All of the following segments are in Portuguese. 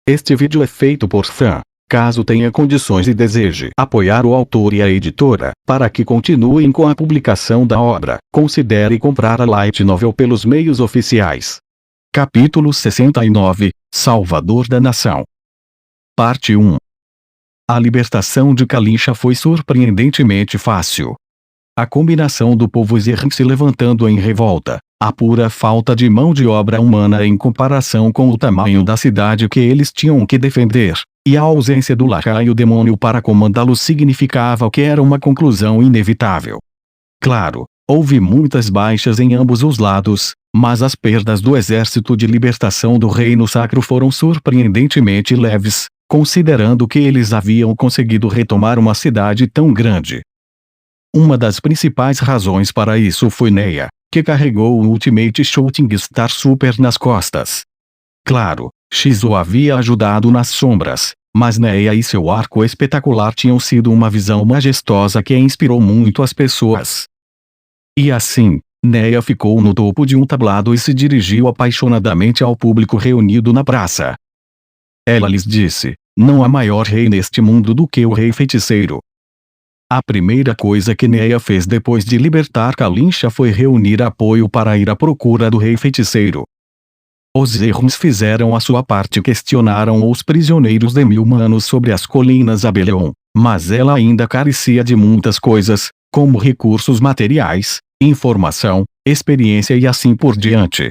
Este vídeo é feito por fã. Caso tenha condições e deseje apoiar o autor e a editora, para que continuem com a publicação da obra, considere comprar a light novel pelos meios oficiais. Capítulo 69, Salvador da Nação. Parte 1. A libertação de Kalincha foi surpreendentemente fácil. A combinação do povo Zerrin se levantando em revolta, a pura falta de mão de obra humana em comparação com o tamanho da cidade que eles tinham que defender, e a ausência do lacaio demônio para comandá-lo significava que era uma conclusão inevitável. Claro, houve muitas baixas em ambos os lados, mas as perdas do exército de libertação do Reino Sacro foram surpreendentemente leves, considerando que eles haviam conseguido retomar uma cidade tão grande. Uma das principais razões para isso foi Neya, que carregou o Ultimate Shooting Star Super nas costas. Claro, Shizu havia ajudado nas sombras, mas Neya e seu arco espetacular tinham sido uma visão majestosa que inspirou muito as pessoas. E assim, Neya ficou no topo de um tablado e se dirigiu apaixonadamente ao público reunido na praça. Ela lhes disse: "Não há maior rei neste mundo do que o Rei Feiticeiro." A primeira coisa que Neya fez depois de libertar Kalincha foi reunir apoio para ir à procura do Rei Feiticeiro. Os Zerrins fizeram a sua parte e questionaram os prisioneiros demi-humanos sobre as colinas Abelion, mas ela ainda carecia de muitas coisas, como recursos materiais, informação, experiência e assim por diante.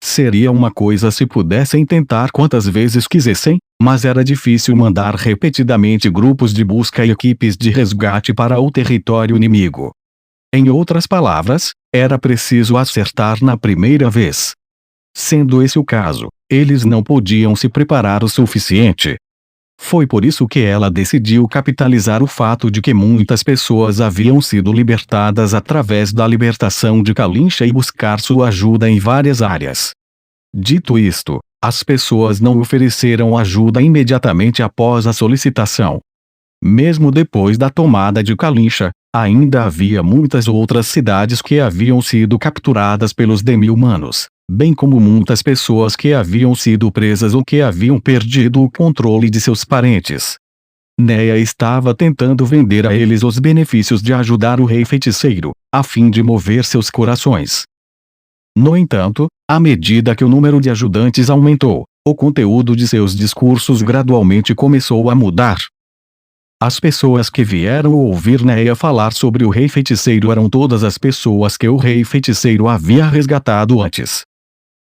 Seria uma coisa se pudessem tentar quantas vezes quisessem, mas era difícil mandar repetidamente grupos de busca e equipes de resgate para o território inimigo. Em outras palavras, era preciso acertar na primeira vez. Sendo esse o caso, eles não podiam se preparar o suficiente. Foi por isso que ela decidiu capitalizar o fato de que muitas pessoas haviam sido libertadas através da libertação de Kalincha e buscar sua ajuda em várias áreas. Dito isto, as pessoas não ofereceram ajuda imediatamente após a solicitação. Mesmo depois da tomada de Kalincha, ainda havia muitas outras cidades que haviam sido capturadas pelos demi-humanos, bem como muitas pessoas que haviam sido presas ou que haviam perdido o controle de seus parentes. Neya estava tentando vender a eles os benefícios de ajudar o Rei Feiticeiro, a fim de mover seus corações. No entanto, à medida que o número de ajudantes aumentou, o conteúdo de seus discursos gradualmente começou a mudar. As pessoas que vieram ouvir Neya falar sobre o Rei Feiticeiro eram todas as pessoas que o Rei Feiticeiro havia resgatado antes.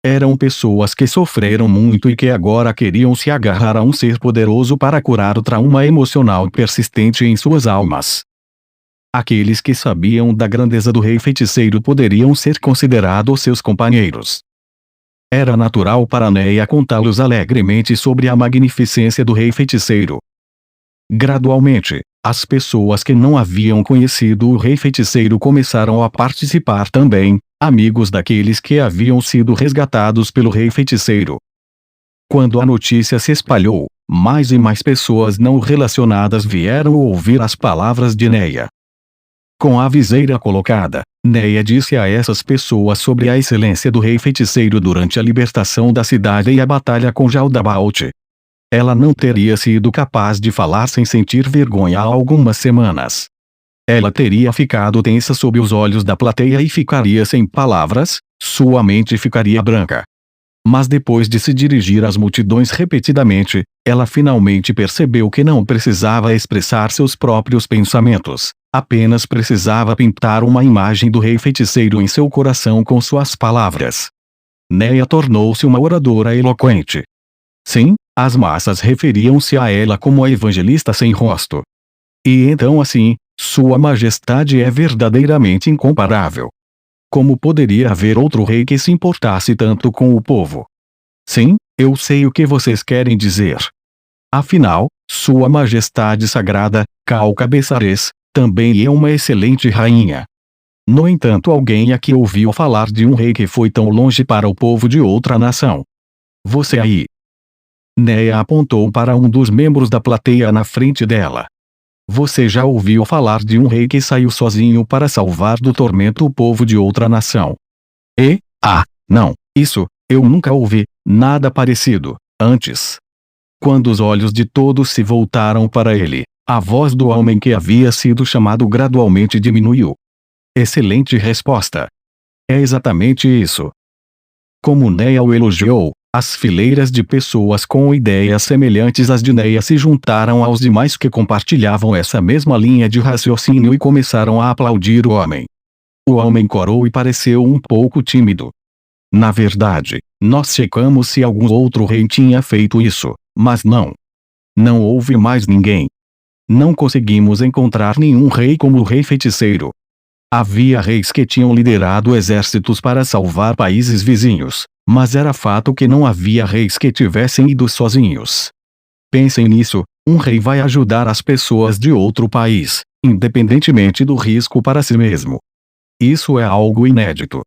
Eram pessoas que sofreram muito e que agora queriam se agarrar a um ser poderoso para curar o trauma emocional persistente em suas almas. Aqueles que sabiam da grandeza do Rei Feiticeiro poderiam ser considerados seus companheiros. Era natural para Neya contá-los alegremente sobre a magnificência do Rei Feiticeiro. Gradualmente, as pessoas que não haviam conhecido o Rei Feiticeiro começaram a participar também, amigos daqueles que haviam sido resgatados pelo Rei Feiticeiro. Quando a notícia se espalhou, mais e mais pessoas não relacionadas vieram ouvir as palavras de Neya. Com a viseira colocada, Neya disse a essas pessoas sobre a excelência do Rei Feiticeiro durante a libertação da cidade e a batalha com Jaldabaoth. Ela não teria sido capaz de falar sem sentir vergonha há algumas semanas. Ela teria ficado tensa sob os olhos da plateia e ficaria sem palavras, sua mente ficaria branca. Mas depois de se dirigir às multidões repetidamente, ela finalmente percebeu que não precisava expressar seus próprios pensamentos, apenas precisava pintar uma imagem do Rei Feiticeiro em seu coração com suas palavras. Neya tornou-se uma oradora eloquente. Sim, as massas referiam-se a ela como a evangelista sem rosto. E então assim, Sua Majestade é verdadeiramente incomparável. Como poderia haver outro rei que se importasse tanto com o povo? Sim, eu sei o que vocês querem dizer. Afinal, Sua Majestade Sagrada, Cal-Cabeçares, também é uma excelente rainha. No entanto, alguém aqui ouviu falar de um rei que foi tão longe para o povo de outra nação. Você aí. Neya apontou para um dos membros da plateia na frente dela. Você já ouviu falar de um rei que saiu sozinho para salvar do tormento o povo de outra nação? Não, isso, eu nunca ouvi, nada parecido, antes. Quando os olhos de todos se voltaram para ele, a voz do homem que havia sido chamado gradualmente diminuiu. Excelente resposta. É exatamente isso. Como Neia o elogiou, as fileiras de pessoas com ideias semelhantes às de Neia se juntaram aos demais que compartilhavam essa mesma linha de raciocínio e começaram a aplaudir o homem. O homem corou e pareceu um pouco tímido. Na verdade, nós checamos se algum outro rei tinha feito isso, mas não. Não houve mais ninguém. Não conseguimos encontrar nenhum rei como o rei feiticeiro. Havia reis que tinham liderado exércitos para salvar países vizinhos, mas era fato que não havia reis que tivessem ido sozinhos. Pensem nisso, um rei vai ajudar as pessoas de outro país, independentemente do risco para si mesmo. Isso é algo inédito.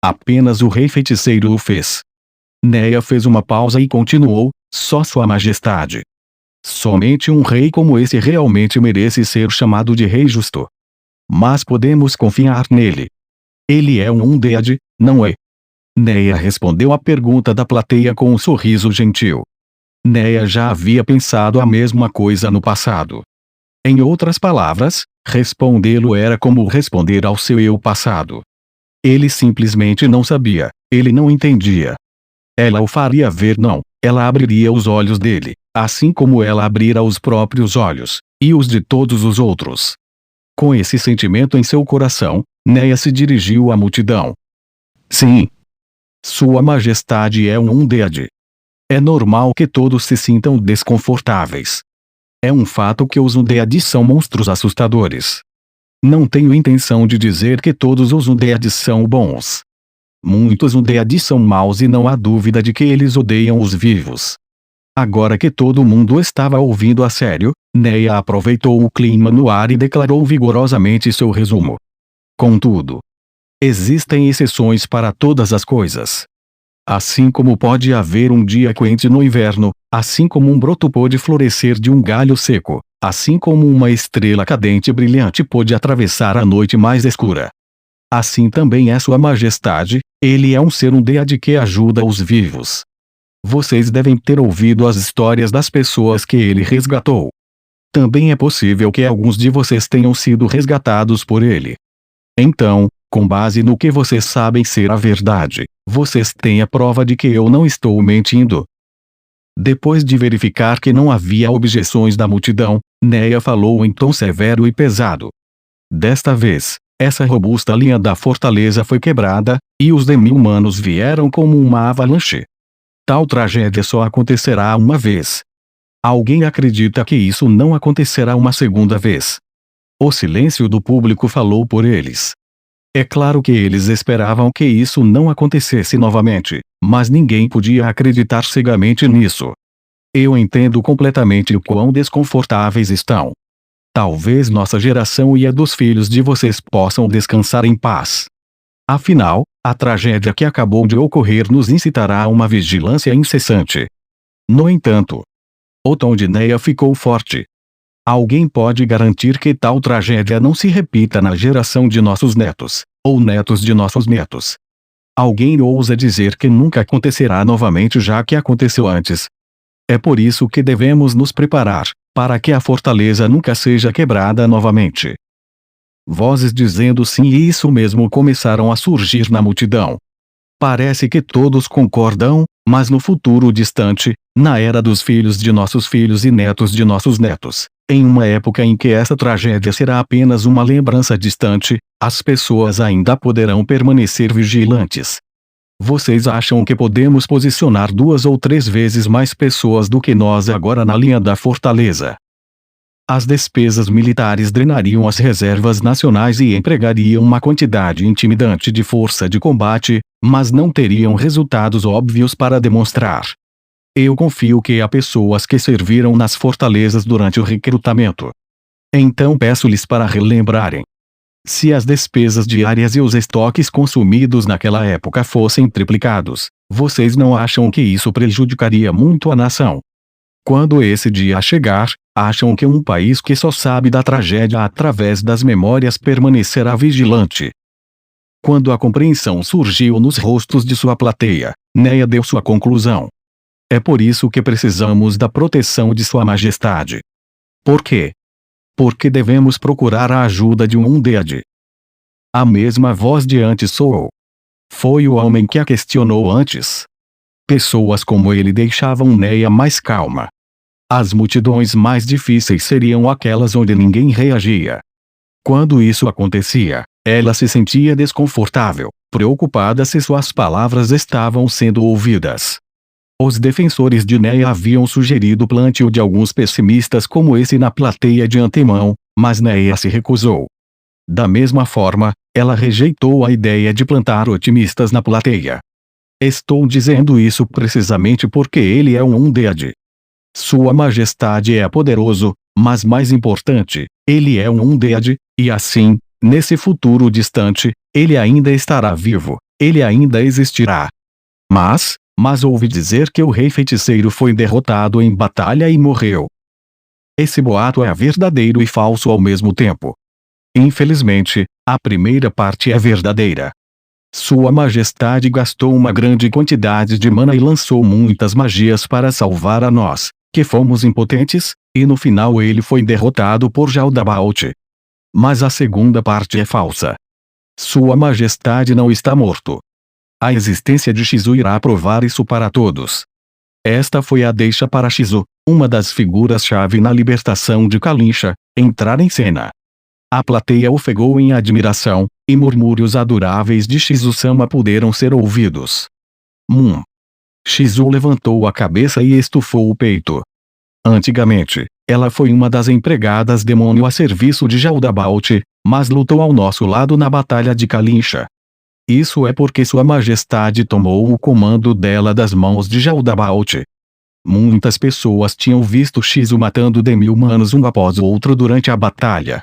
Apenas o rei feiticeiro o fez. Neia fez uma pausa e continuou, só Sua Majestade. Somente um rei como esse realmente merece ser chamado de rei justo. Mas podemos confiar nele. Ele é um Undead, não é? Neia respondeu à pergunta da plateia com um sorriso gentil. Neia já havia pensado a mesma coisa no passado. Em outras palavras, respondê-lo era como responder ao seu eu passado. Ele simplesmente não sabia, ele não entendia. Ela o faria ver não, ela abriria os olhos dele, assim como ela abrira os próprios olhos, e os de todos os outros. Com esse sentimento em seu coração, Neia se dirigiu à multidão. Sim. Sua Majestade é um Undead. É normal que todos se sintam desconfortáveis. É um fato que os Undeads são monstros assustadores. Não tenho intenção de dizer que todos os Undeads são bons. Muitos Undeads são maus e não há dúvida de que eles odeiam os vivos. Agora que todo mundo estava ouvindo a sério, Neia aproveitou o clima no ar e declarou vigorosamente seu resumo. Contudo, existem exceções para todas as coisas. Assim como pode haver um dia quente no inverno, assim como um broto pode florescer de um galho seco, assim como uma estrela cadente e brilhante pode atravessar a noite mais escura. Assim também é Sua Majestade, ele é um ser Undead que ajuda os vivos. Vocês devem ter ouvido as histórias das pessoas que ele resgatou. Também é possível que alguns de vocês tenham sido resgatados por ele. Então, com base no que vocês sabem ser a verdade, vocês têm a prova de que eu não estou mentindo. Depois de verificar que não havia objeções da multidão, Neia falou em tom severo e pesado. Desta vez, essa robusta linha da fortaleza foi quebrada, e os demi-humanos vieram como uma avalanche. Tal tragédia só acontecerá uma vez. Alguém acredita que isso não acontecerá uma segunda vez? O silêncio do público falou por eles. É claro que eles esperavam que isso não acontecesse novamente, mas ninguém podia acreditar cegamente nisso. Eu entendo completamente o quão desconfortáveis estão. Talvez nossa geração e a dos filhos de vocês possam descansar em paz. Afinal, a tragédia que acabou de ocorrer nos incitará a uma vigilância incessante. No entanto, o tom de Neia ficou forte. Alguém pode garantir que tal tragédia não se repita na geração de nossos netos, ou netos de nossos netos? Alguém ousa dizer que nunca acontecerá novamente já que aconteceu antes? É por isso que devemos nos preparar, para que a fortaleza nunca seja quebrada novamente. Vozes dizendo sim e isso mesmo começaram a surgir na multidão. Parece que todos concordam, mas no futuro distante, na era dos filhos de nossos filhos e netos de nossos netos, em uma época em que essa tragédia será apenas uma lembrança distante, as pessoas ainda poderão permanecer vigilantes. Vocês acham que podemos posicionar 2 ou 3 vezes mais pessoas do que nós agora na linha da fortaleza? As despesas militares drenariam as reservas nacionais e empregariam uma quantidade intimidante de força de combate, mas não teriam resultados óbvios para demonstrar. Eu confio que há pessoas que serviram nas fortalezas durante o recrutamento. Então peço-lhes para relembrarem. Se as despesas diárias e os estoques consumidos naquela época fossem triplicados, vocês não acham que isso prejudicaria muito a nação? Quando esse dia chegar, acham que um país que só sabe da tragédia através das memórias permanecerá vigilante? Quando a compreensão surgiu nos rostos de sua plateia, Neia deu sua conclusão. É por isso que precisamos da proteção de Sua Majestade. Por quê? Porque devemos procurar a ajuda de um Undead. A mesma voz de antes soou. Foi o homem que a questionou antes. Pessoas como ele deixavam Neia mais calma. As multidões mais difíceis seriam aquelas onde ninguém reagia. Quando isso acontecia, ela se sentia desconfortável, preocupada se suas palavras estavam sendo ouvidas. Os defensores de Neia haviam sugerido o plantio de alguns pessimistas como esse na plateia de antemão, mas Neia se recusou. Da mesma forma, ela rejeitou a ideia de plantar otimistas na plateia. Estou dizendo isso precisamente porque ele é um Undead. Sua Majestade é poderoso, mas mais importante, ele é um Undead, e assim, nesse futuro distante, ele ainda estará vivo, ele ainda existirá. Mas ouvi dizer que o Rei Feiticeiro foi derrotado em batalha e morreu. Esse boato é verdadeiro e falso ao mesmo tempo. Infelizmente, a primeira parte é verdadeira. Sua Majestade gastou uma grande quantidade de mana e lançou muitas magias para salvar a nós, que fomos impotentes, e no final ele foi derrotado por Jaldabaoth. Mas a segunda parte é falsa. Sua Majestade não está morto. A existência de Shizu irá provar isso para todos. Esta foi a deixa para Shizu, uma das figuras-chave na libertação de Kalinsha, entrar em cena. A plateia ofegou em admiração, e murmúrios adoráveis de Shizu-sama puderam ser ouvidos. Shizu levantou a cabeça e estufou o peito. Antigamente, ela foi uma das empregadas demônio a serviço de Jaldabaoth, mas lutou ao nosso lado na batalha de Kalinsha. Isso é porque Sua Majestade tomou o comando dela das mãos de Jaldabaoth. Muitas pessoas tinham visto Shizu matando demi-humanos um após o outro durante a batalha.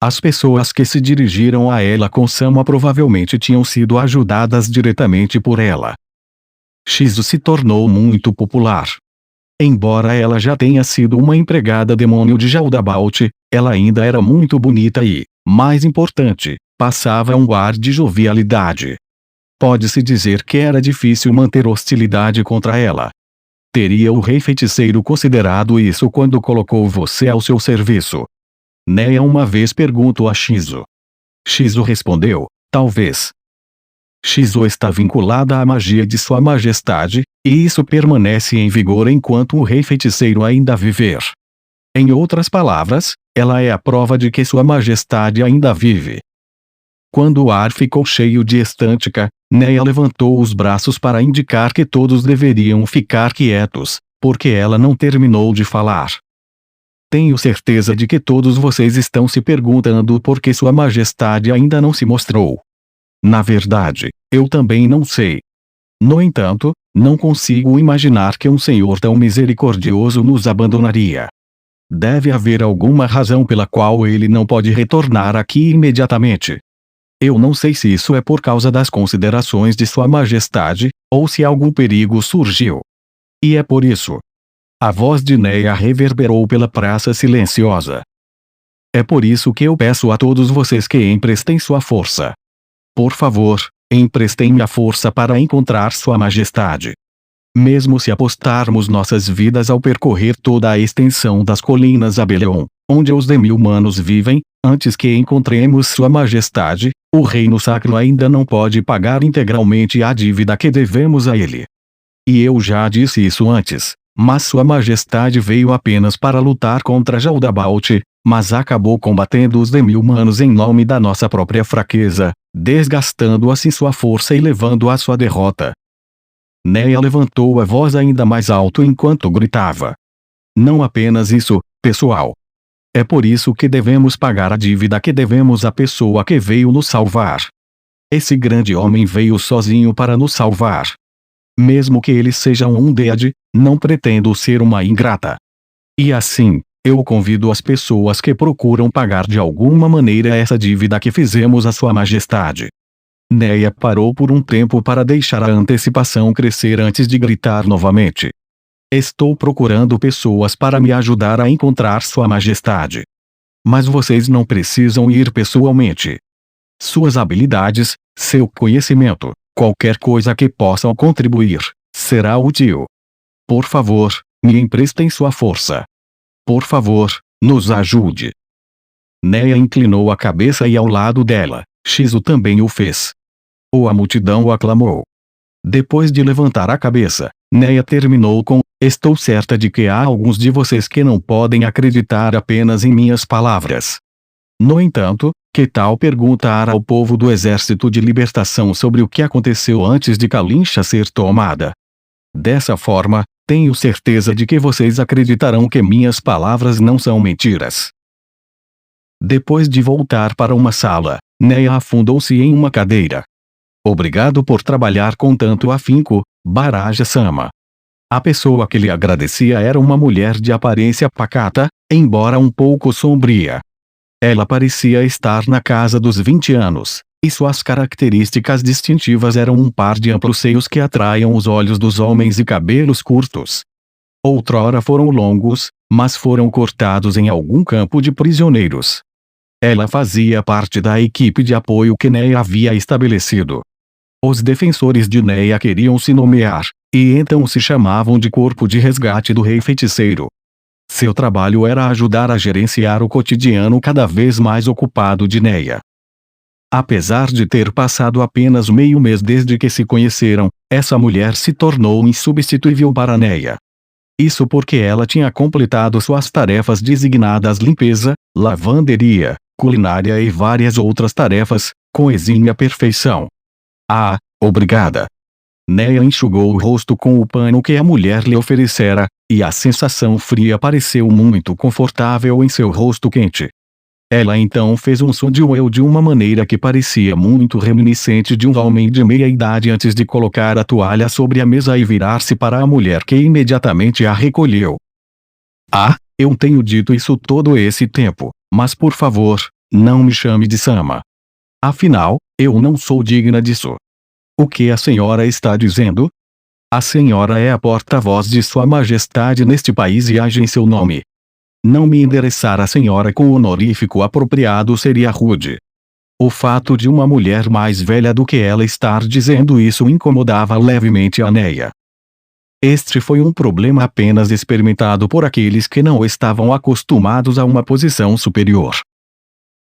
As pessoas que se dirigiram a ela com Sama provavelmente tinham sido ajudadas diretamente por ela. Shizu se tornou muito popular. Embora ela já tenha sido uma empregada demônio de Jaldabaoth, ela ainda era muito bonita e, mais importante, passava um ar de jovialidade. Pode-se dizer que era difícil manter hostilidade contra ela. Teria o Rei Feiticeiro considerado isso quando colocou você ao seu serviço? Neia uma vez perguntou a Shizu. Shizu respondeu, talvez. Shizu está vinculada à magia de Sua Majestade, e isso permanece em vigor enquanto o Rei Feiticeiro ainda viver. Em outras palavras, ela é a prova de que Sua Majestade ainda vive. Quando o ar ficou cheio de estântica, Neia levantou os braços para indicar que todos deveriam ficar quietos, porque ela não terminou de falar. Tenho certeza de que todos vocês estão se perguntando por que Sua Majestade ainda não se mostrou. Na verdade, eu também não sei. No entanto, não consigo imaginar que um senhor tão misericordioso nos abandonaria. Deve haver alguma razão pela qual ele não pode retornar aqui imediatamente. Eu não sei se isso é por causa das considerações de Sua Majestade, ou se algum perigo surgiu. E é por isso. A voz de Neia reverberou pela praça silenciosa. É por isso que eu peço a todos vocês que emprestem sua força. Por favor, emprestem-me a força para encontrar Sua Majestade. Mesmo se apostarmos nossas vidas ao percorrer toda a extensão das colinas Abeleon, onde os demi-humanos vivem, antes que encontremos Sua Majestade, o Reino Sacro ainda não pode pagar integralmente a dívida que devemos a ele. E eu já disse isso antes, mas Sua Majestade veio apenas para lutar contra Jaldabaoth, mas acabou combatendo os demi-humanos em nome da nossa própria fraqueza, desgastando assim sua força e levando à sua derrota. Neia levantou a voz ainda mais alto enquanto gritava. Não apenas isso, pessoal. É por isso que devemos pagar a dívida que devemos à pessoa que veio nos salvar. Esse grande homem veio sozinho para nos salvar. Mesmo que ele seja um Undead, não pretendo ser uma ingrata. E assim, eu convido as pessoas que procuram pagar de alguma maneira essa dívida que fizemos a Sua Majestade. Neia parou por um tempo para deixar a antecipação crescer antes de gritar novamente. Estou procurando pessoas para me ajudar a encontrar Sua Majestade. Mas vocês não precisam ir pessoalmente. Suas habilidades, seu conhecimento, qualquer coisa que possam contribuir, será útil. Por favor, me emprestem sua força. Por favor, nos ajude. Neia inclinou a cabeça e ao lado dela, Shizu também o fez. A multidão o aclamou. Depois de levantar a cabeça, Neia terminou com: estou certa de que há alguns de vocês que não podem acreditar apenas em minhas palavras. No entanto, que tal perguntar ao povo do Exército de Libertação sobre o que aconteceu antes de Kalincha ser tomada? Dessa forma, tenho certeza de que vocês acreditarão que minhas palavras não são mentiras. Depois de voltar para uma sala, Neia afundou-se em uma cadeira. Obrigado por trabalhar com tanto afinco, Baraja-sama. A pessoa que lhe agradecia era uma mulher de aparência pacata, embora um pouco sombria. Ela parecia estar na casa dos 20 anos, e suas características distintivas eram um par de amplos seios que atraíam os olhos dos homens e cabelos curtos. Outrora foram longos, mas foram cortados em algum campo de prisioneiros. Ela fazia parte da equipe de apoio que Neia havia estabelecido. Os defensores de Neia queriam se nomear, e então se chamavam de Corpo de Resgate do Rei Feiticeiro. Seu trabalho era ajudar a gerenciar o cotidiano cada vez mais ocupado de Neia. Apesar de ter passado apenas meio mês desde que se conheceram, essa mulher se tornou insubstituível para Neia. Isso porque ela tinha completado suas tarefas designadas limpeza, lavanderia, culinária e várias outras tarefas, com exímia perfeição. Ah, obrigada. Neia enxugou o rosto com o pano que a mulher lhe oferecera, e a sensação fria pareceu muito confortável em seu rosto quente. Ela então fez um som de uau de uma maneira que parecia muito reminiscente de um homem de meia idade antes de colocar a toalha sobre a mesa e virar-se para a mulher que imediatamente a recolheu. Ah, eu tenho dito isso todo esse tempo, mas por favor, não me chame de Sama. Afinal, eu não sou digna disso. O que a senhora está dizendo? A senhora é a porta-voz de Sua Majestade neste país e age em seu nome. Não me endereçar a senhora com o honorífico apropriado seria rude. O fato de uma mulher mais velha do que ela estar dizendo isso incomodava levemente a Neia. Este foi um problema apenas experimentado por aqueles que não estavam acostumados a uma posição superior.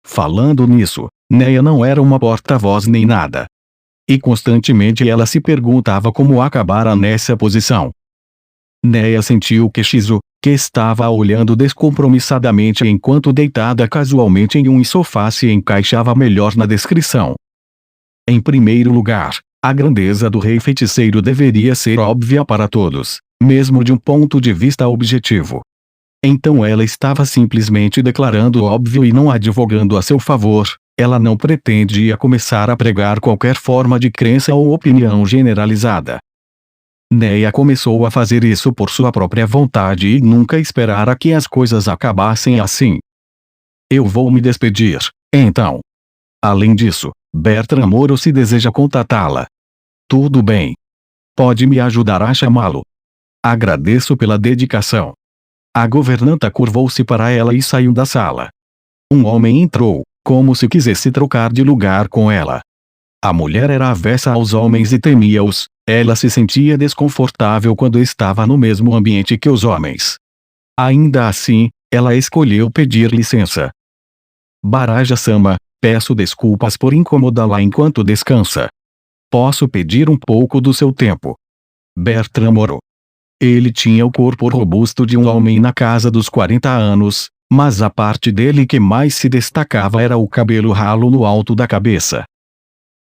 Falando nisso, Neia não era uma porta-voz nem nada. E constantemente ela se perguntava como acabara nessa posição. Neia sentiu que Shizu, que estava a olhando descompromissadamente enquanto deitada casualmente em um sofá, se encaixava melhor na descrição. Em primeiro lugar, a grandeza do Rei Feiticeiro deveria ser óbvia para todos, mesmo de um ponto de vista objetivo. Então ela estava simplesmente declarando óbvio e não advogando a seu favor. Ela não pretendia começar a pregar qualquer forma de crença ou opinião generalizada. Neia começou a fazer isso por sua própria vontade e nunca esperara que as coisas acabassem assim. Eu vou me despedir, então. Além disso, Bertram Moro se deseja contatá-la. Tudo bem. Pode me ajudar a chamá-lo. Agradeço pela dedicação. A governanta curvou-se para ela e saiu da sala. Um homem entrou, como se quisesse trocar de lugar com ela. A mulher era avessa aos homens e temia-os. Ela se sentia desconfortável quando estava no mesmo ambiente que os homens. Ainda assim, ela escolheu pedir licença. Baraja-sama, peço desculpas por incomodá-la enquanto descansa. Posso pedir um pouco do seu tempo? Bertram Moro. Ele tinha o corpo robusto de um homem na casa dos 40 anos, mas a parte dele que mais se destacava era o cabelo ralo no alto da cabeça.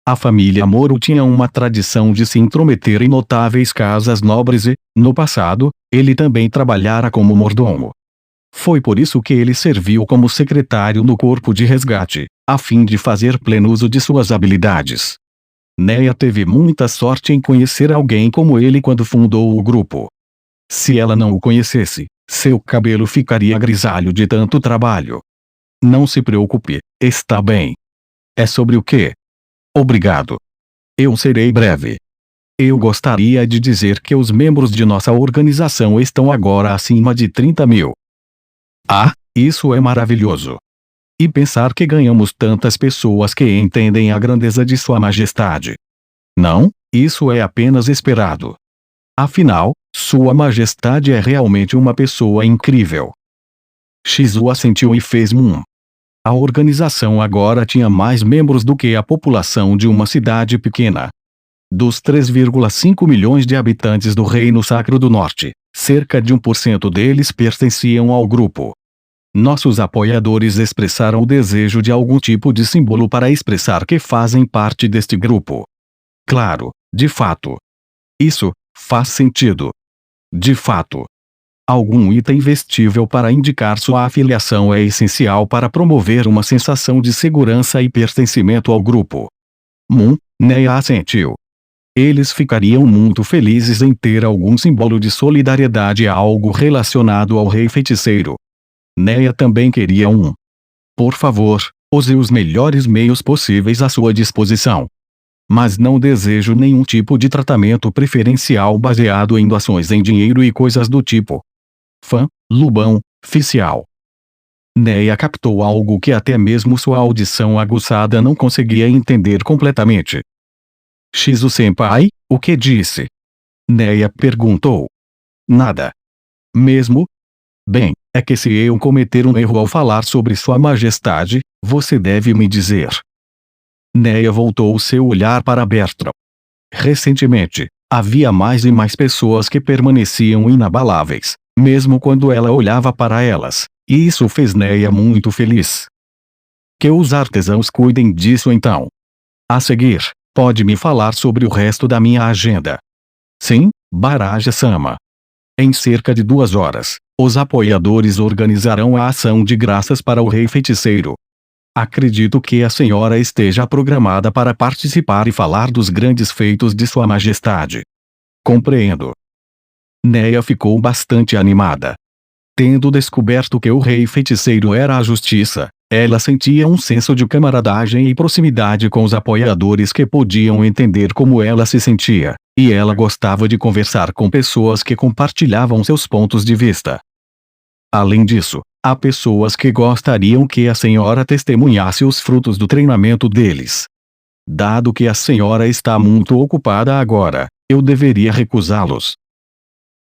A família Moro tinha uma tradição de se intrometer em notáveis casas nobres e, no passado, ele também trabalhara como mordomo. Foi por isso que ele serviu como secretário no Corpo de Resgate, a fim de fazer pleno uso de suas habilidades. Neia teve muita sorte em conhecer alguém como ele quando fundou o grupo. Se ela não o conhecesse, seu cabelo ficaria grisalho de tanto trabalho. Não se preocupe, está bem. É sobre o quê? Obrigado. Eu serei breve. Eu gostaria de dizer que os membros de nossa organização estão agora acima de 30.000. Ah, isso é maravilhoso. E pensar que ganhamos tantas pessoas que entendem a grandeza de Sua Majestade. Não, isso é apenas esperado. Afinal, Sua Majestade é realmente uma pessoa incrível. Shizu assentiu e fez A organização agora tinha mais membros do que a população de uma cidade pequena. Dos 3,5 milhões de habitantes do Reino Sacro do Norte, cerca de 1% deles pertenciam ao grupo. Nossos apoiadores expressaram o desejo de algum tipo de símbolo para expressar que fazem parte deste grupo. Claro, de fato. Isso faz sentido. De fato. Algum item vestível para indicar sua afiliação é essencial para promover uma sensação de segurança e pertencimento ao grupo. Neia assentiu. Eles ficariam muito felizes em ter algum símbolo de solidariedade a algo relacionado ao Rei Feiticeiro. Neia também queria Por favor, use os melhores meios possíveis à sua disposição. Mas não desejo nenhum tipo de tratamento preferencial baseado em doações em dinheiro e coisas do tipo. Lubão, oficial. Neia captou algo que até mesmo sua audição aguçada não conseguia entender completamente. Shizu-senpai, o que disse? Neia perguntou. Nada. Mesmo? Bem, é que se eu cometer um erro ao falar sobre Sua Majestade, você deve me dizer. Neia voltou seu olhar para Bertram. Recentemente, havia mais e mais pessoas que permaneciam inabaláveis, mesmo quando ela olhava para elas, e isso fez Neia muito feliz. Que os artesãos cuidem disso então. A seguir, pode me falar sobre o resto da minha agenda. Sim, Baraja-sama. Em cerca de 2 horas, os apoiadores organizarão a ação de graças para o Rei Feiticeiro. Acredito que a senhora esteja programada para participar e falar dos grandes feitos de Sua Majestade. Compreendo. Neia ficou bastante animada. Tendo descoberto que o Rei Feiticeiro era a justiça, ela sentia um senso de camaradagem e proximidade com os apoiadores que podiam entender como ela se sentia, e ela gostava de conversar com pessoas que compartilhavam seus pontos de vista. Além disso, há pessoas que gostariam que a senhora testemunhasse os frutos do treinamento deles. Dado que a senhora está muito ocupada agora, eu deveria recusá-los.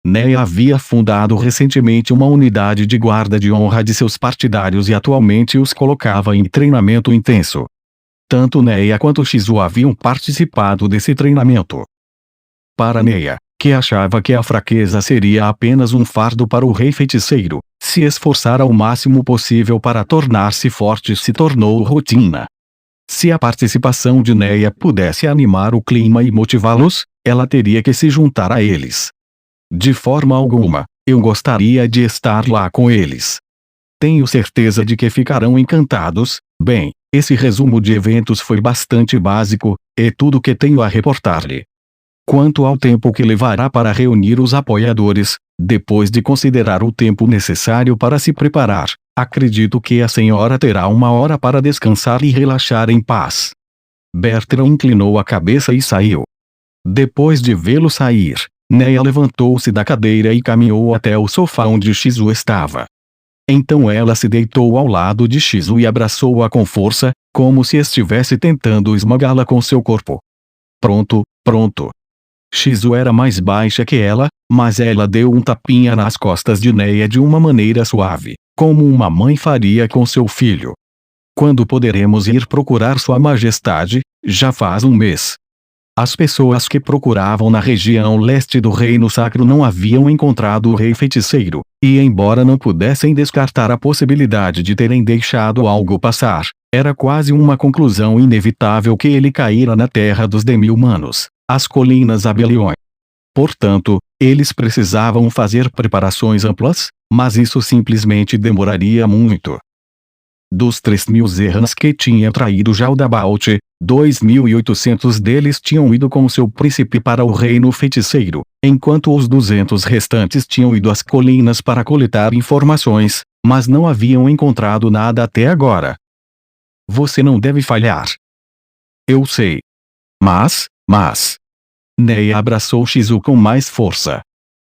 Neia havia fundado recentemente uma unidade de guarda de honra de seus partidários e atualmente os colocava em treinamento intenso. Tanto Neia quanto Shizu haviam participado desse treinamento. Para Neia, que achava que a fraqueza seria apenas um fardo para o Rei Feiticeiro, se esforçar ao máximo possível para tornar-se forte se tornou rotina. Se a participação de Neia pudesse animar o clima e motivá-los, ela teria que se juntar a eles. De forma alguma, eu gostaria de estar lá com eles. Tenho certeza de que ficarão encantados. Bem, esse resumo de eventos foi bastante básico, é tudo que tenho a reportar-lhe. Quanto ao tempo que levará para reunir os apoiadores, depois de considerar o tempo necessário para se preparar, acredito que a senhora terá 1 hora para descansar e relaxar em paz. Bertram inclinou a cabeça e saiu. Depois de vê-lo sair, Neia levantou-se da cadeira e caminhou até o sofá onde Shizu estava. Então ela se deitou ao lado de Shizu e abraçou-a com força, como se estivesse tentando esmagá-la com seu corpo. Pronto. Shizu era mais baixa que ela, mas ela deu um tapinha nas costas de Neia de uma maneira suave, como uma mãe faria com seu filho. Quando poderemos ir procurar Sua Majestade? Já faz 1 mês. As pessoas que procuravam na região leste do Reino Sacro não haviam encontrado o Rei Feiticeiro, e embora não pudessem descartar a possibilidade de terem deixado algo passar, era quase uma conclusão inevitável que ele caíra na terra dos demi-humanos, as colinas Abelion. Portanto, eles precisavam fazer preparações amplas, mas isso simplesmente demoraria muito. Dos 3.000 Zerrans que tinha traído Jaldabaoth, 2.800 deles tinham ido com seu príncipe para o Reino Feiticeiro, enquanto os 200 restantes tinham ido às colinas para coletar informações, mas não haviam encontrado nada até agora. Você não deve falhar. Eu sei. Mas... Neia abraçou Shizu com mais força.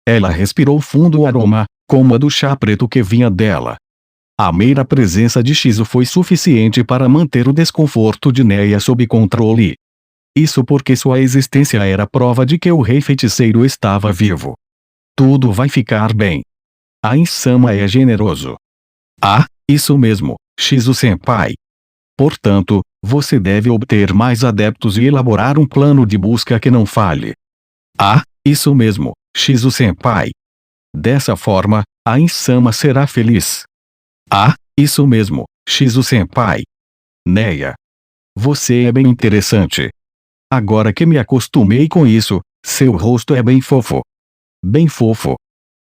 Ela respirou fundo o aroma, como a do chá preto que vinha dela. A mera presença de Shizu foi suficiente para manter o desconforto de Neia sob controle. Isso porque sua existência era prova de que o rei feiticeiro estava vivo. Tudo vai ficar bem. Ain-sama é generoso. Ah, isso mesmo, Shizu-senpai. Portanto, você deve obter mais adeptos e elaborar um plano de busca que não falhe. Ah, isso mesmo, Shizu-senpai. Dessa forma, Ain-sama será feliz. Ah, isso mesmo, Shizu-senpai. Neia. Você é bem interessante. Agora que me acostumei com isso, seu rosto é bem fofo. Bem fofo.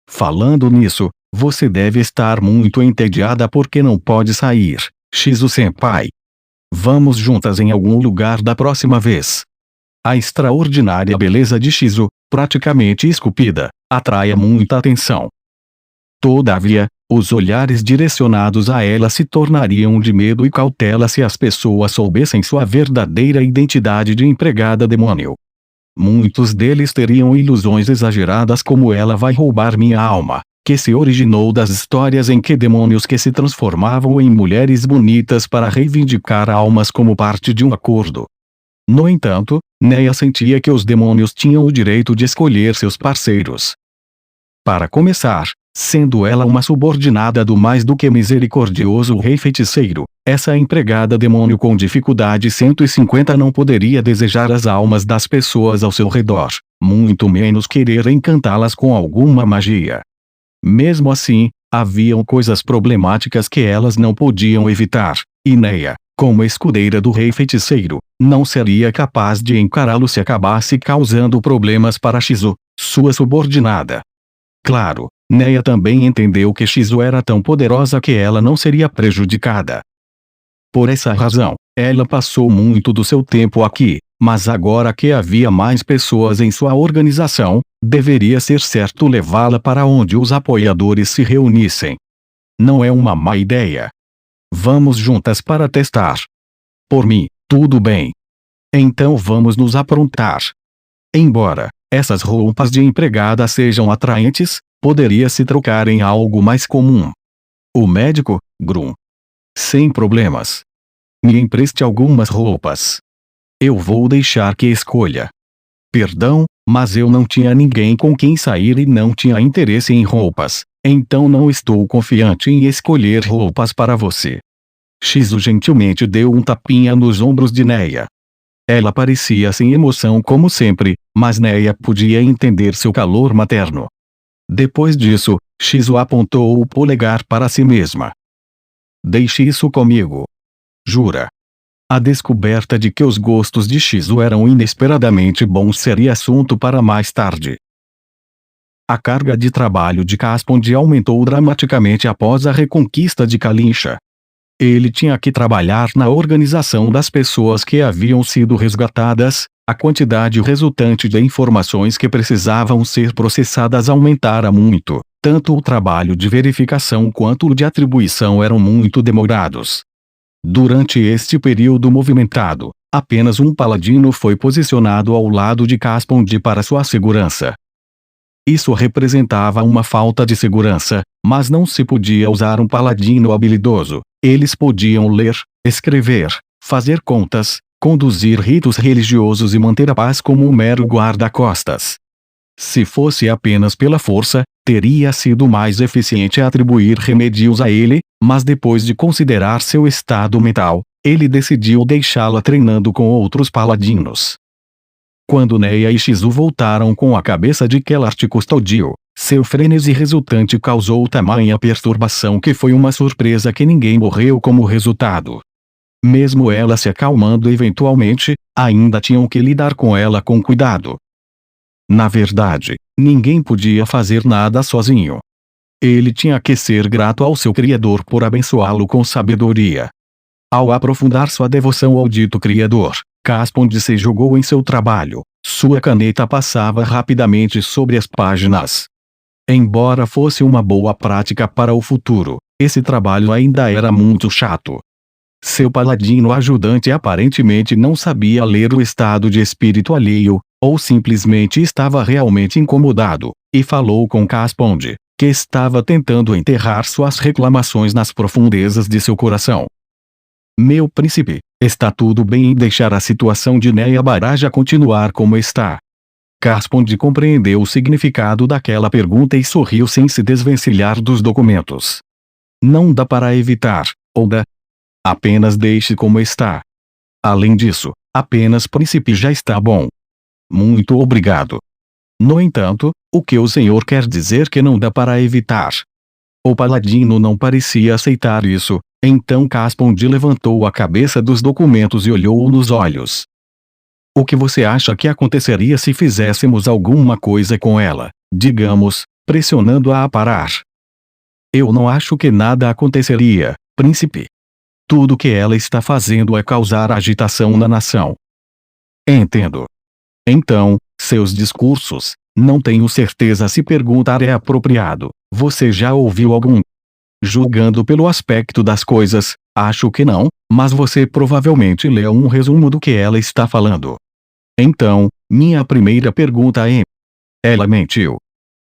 Falando nisso, você deve estar muito entediada porque não pode sair, Shizu-senpai. Vamos juntas em algum lugar da próxima vez. A extraordinária beleza de Shizu, praticamente esculpida, atrai muita atenção. Todavia, os olhares direcionados a ela se tornariam de medo e cautela se as pessoas soubessem sua verdadeira identidade de empregada demônio. Muitos deles teriam ilusões exageradas como ela vai roubar minha alma, que se originou das histórias em que demônios que se transformavam em mulheres bonitas para reivindicar almas como parte de um acordo. No entanto, Neia sentia que os demônios tinham o direito de escolher seus parceiros. Para começar, sendo ela uma subordinada do mais do que misericordioso rei feiticeiro, essa empregada demônio com dificuldade 150 não poderia desejar as almas das pessoas ao seu redor, muito menos querer encantá-las com alguma magia. Mesmo assim, haviam coisas problemáticas que elas não podiam evitar, e Neia, como escudeira do rei feiticeiro, não seria capaz de encará-lo se acabasse causando problemas para Shizu, sua subordinada. Claro, Neia também entendeu que Shizu era tão poderosa que ela não seria prejudicada. Por essa razão, ela passou muito do seu tempo aqui, mas agora que havia mais pessoas em sua organização, deveria ser certo levá-la para onde os apoiadores se reunissem. Não é uma má ideia. Vamos juntas para testar. Por mim, tudo bem. Então vamos nos aprontar. Embora essas roupas de empregada sejam atraentes, poderia se trocar em algo mais comum. O médico, Grum. Sem problemas. Me empreste algumas roupas. Eu vou deixar que escolha. Perdão, mas eu não tinha ninguém com quem sair e não tinha interesse em roupas, então não estou confiante em escolher roupas para você. Shizu gentilmente deu um tapinha nos ombros de Neia. Ela parecia sem emoção como sempre, mas Neia podia entender seu calor materno. Depois disso, Shizu apontou o polegar para si mesma. Deixe isso comigo. Jura? A descoberta de que os gostos de Shizu eram inesperadamente bons seria assunto para mais tarde. A carga de trabalho de Caspond aumentou dramaticamente após a reconquista de Kalincha. Ele tinha que trabalhar na organização das pessoas que haviam sido resgatadas, a quantidade resultante de informações que precisavam ser processadas aumentara muito, tanto o trabalho de verificação quanto o de atribuição eram muito demorados. Durante este período movimentado, apenas um paladino foi posicionado ao lado de Caspond para sua segurança. Isso representava uma falta de segurança, mas não se podia usar um paladino habilidoso. Eles podiam ler, escrever, fazer contas, conduzir ritos religiosos e manter a paz como um mero guarda-costas. Se fosse apenas pela força, teria sido mais eficiente atribuir remédios a ele, mas depois de considerar seu estado mental, ele decidiu deixá-la treinando com outros paladinos. Quando Neia e Shizu voltaram com a cabeça de Kellart Custodio, seu frenesi resultante causou tamanha perturbação que foi uma surpresa que ninguém morreu como resultado. Mesmo ela se acalmando eventualmente, ainda tinham que lidar com ela com cuidado. Na verdade, ninguém podia fazer nada sozinho. Ele tinha que ser grato ao seu Criador por abençoá-lo com sabedoria. Ao aprofundar sua devoção ao dito Criador, Caspond se jogou em seu trabalho. Sua caneta passava rapidamente sobre as páginas. Embora fosse uma boa prática para o futuro, esse trabalho ainda era muito chato. Seu paladino ajudante aparentemente não sabia ler o estado de espírito alheio, ou simplesmente estava realmente incomodado, e falou com Caspond, que estava tentando enterrar suas reclamações nas profundezas de seu coração. Meu príncipe, Está tudo bem em deixar a situação de Neia Baraja continuar como está. Casponde compreendeu o significado daquela pergunta e sorriu sem se desvencilhar dos documentos. Não dá para evitar, ou dá? Apenas deixe como está. Além disso, apenas Príncipe já está bom. Muito obrigado. No entanto, o que o senhor quer dizer que não dá para evitar? O paladino não parecia aceitar isso, então Casponde levantou a cabeça dos documentos e olhou-o nos olhos. O que você acha que aconteceria se fizéssemos alguma coisa com ela, digamos, pressionando-a a parar? Eu não acho que nada aconteceria, príncipe. Tudo que ela está fazendo é causar agitação na nação. Entendo. Então, seus discursos, não tenho certeza se perguntar é apropriado. Você já ouviu algum? Julgando pelo aspecto das coisas, acho que não, mas você provavelmente leu um resumo do que ela está falando. Então, minha primeira pergunta é: ela mentiu?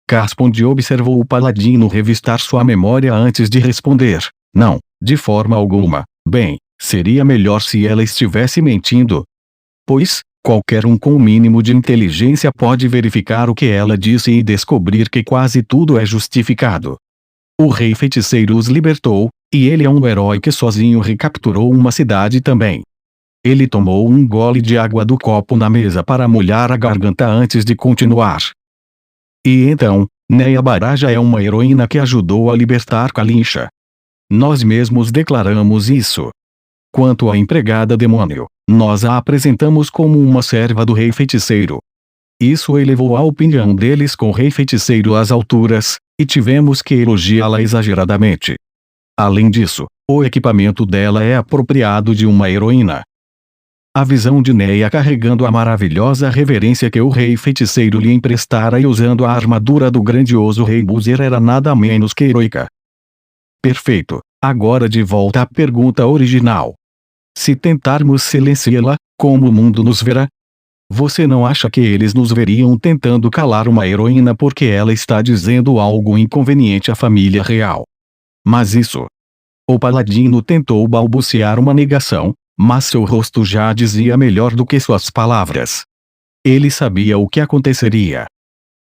Casponde observou o paladino revistar sua memória antes de responder. Não, de forma alguma. Bem, seria melhor se ela estivesse mentindo. Pois, qualquer um com o mínimo de inteligência pode verificar o que ela disse e descobrir que quase tudo é justificado. O rei feiticeiro os libertou, e ele é um herói que sozinho recapturou uma cidade também. Ele tomou um gole de água do copo na mesa para molhar a garganta antes de continuar. E então, Neia Baraja é uma heroína que ajudou a libertar Kalincha. Nós mesmos declaramos isso. Quanto à empregada demônio, nós a apresentamos como uma serva do rei feiticeiro. Isso elevou a opinião deles com o rei feiticeiro às alturas, e tivemos que elogiá-la exageradamente. Além disso, o equipamento dela é apropriado de uma heroína. A visão de Neia carregando a maravilhosa reverência que o rei feiticeiro lhe emprestara e usando a armadura do grandioso rei Buzzer era nada menos que heroica. Perfeito. Agora de volta à pergunta original. Se tentarmos silenciá-la, como o mundo nos verá? Você não acha que eles nos veriam tentando calar uma heroína porque ela está dizendo algo inconveniente à família real? Mas isso... O paladino tentou balbuciar uma negação, mas seu rosto já dizia melhor do que suas palavras. Ele sabia o que aconteceria.